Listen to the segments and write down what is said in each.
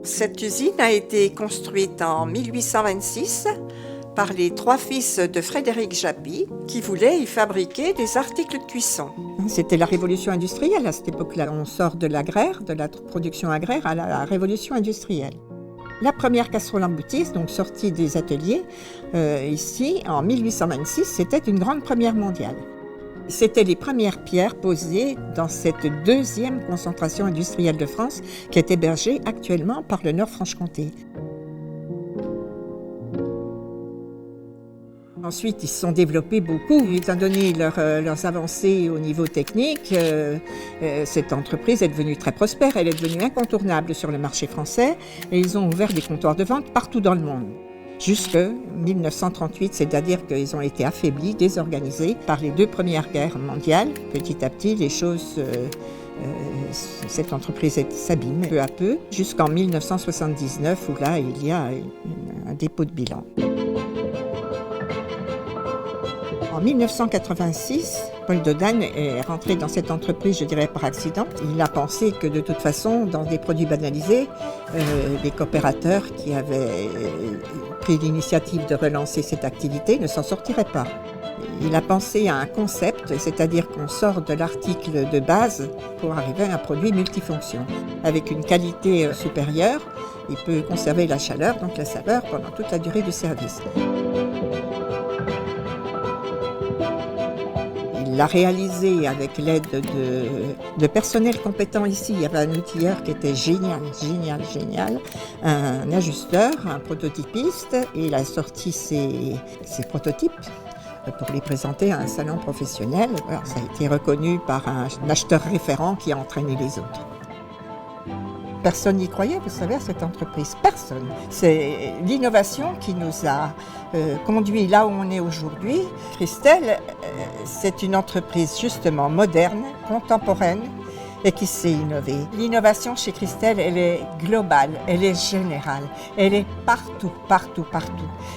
Cette usine a été construite en 1826 par les 3 fils de Frédéric Japy qui voulaient y fabriquer des articles de cuisson. C'était la révolution industrielle à cette époque-là. On sort de l'agraire, de la production agraire à la révolution industrielle. La première casserole en boutique, donc sortie des ateliers, ici en 1826, c'était une grande première mondiale. C'était les premières pierres posées dans cette deuxième concentration industrielle de France qui est hébergée actuellement par le Nord-Franche-Comté. Ensuite, ils se sont développés beaucoup. Étant donné leurs avancées au niveau technique, cette entreprise est devenue très prospère. Elle est devenue incontournable sur le marché français et ils ont ouvert des comptoirs de vente partout dans le monde. Jusqu'en 1938, c'est-à-dire qu'ils ont été affaiblis, désorganisés par les 2 premières guerres mondiales. Petit à petit, les choses, cette entreprise s'abîme peu à peu, jusqu'en 1979 où là, il y a un dépôt de bilan. En 1986, Paul Dodane est rentré dans cette entreprise, je dirais par accident. Il a pensé que de toute façon, dans des produits banalisés, les coopérateurs qui avaient pris l'initiative de relancer cette activité ne s'en sortiraient pas. Il a pensé à un concept, c'est-à-dire qu'on sort de l'article de base pour arriver à un produit multifonction. Avec une qualité supérieure, il peut conserver la chaleur, donc la saveur, pendant toute la durée du service. Il l'a réalisé avec l'aide de personnel compétent ici. Il y avait un outilleur qui était génial, un ajusteur, un prototypiste, et il a sorti ses prototypes pour les présenter à un salon professionnel. Alors, ça a été reconnu par un acheteur référent qui a entraîné les autres. Personne n'y croyait, vous savez, à cette entreprise. Personne. C'est l'innovation qui nous a conduit là où on est aujourd'hui. Christelle, c'est une entreprise justement moderne, contemporaine et qui sait innover. L'innovation chez Christelle, elle est globale, elle est générale, elle est partout.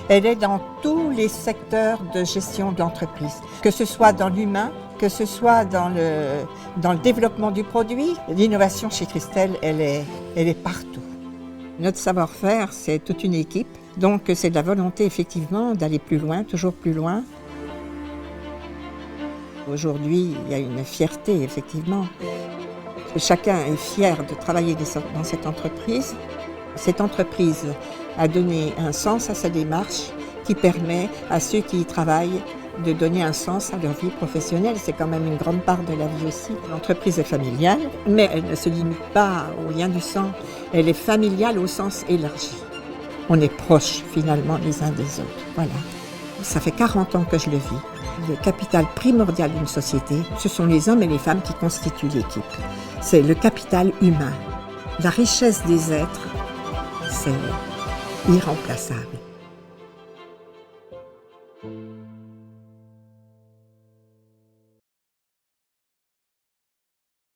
Elle est dans tous les secteurs de gestion de l'entreprise, que ce soit dans l'humain, que ce soit dans le développement du produit. L'innovation chez Christelle, elle est partout. Notre savoir-faire, c'est toute une équipe. Donc, c'est de la volonté, effectivement, d'aller plus loin, toujours plus loin. Aujourd'hui, il y a une fierté, effectivement. Chacun est fier de travailler dans cette entreprise. Cette entreprise a donné un sens à sa démarche qui permet à ceux qui y travaillent de donner un sens à leur vie professionnelle. C'est quand même une grande part de la vie aussi. L'entreprise est familiale, mais elle ne se limite pas au lien du sang. Elle est familiale au sens élargi. On est proches finalement les uns des autres. Voilà. Ça fait 40 ans que je le vis. Le capital primordial d'une société, ce sont les hommes et les femmes qui constituent l'équipe. C'est le capital humain. La richesse des êtres, c'est irremplaçable.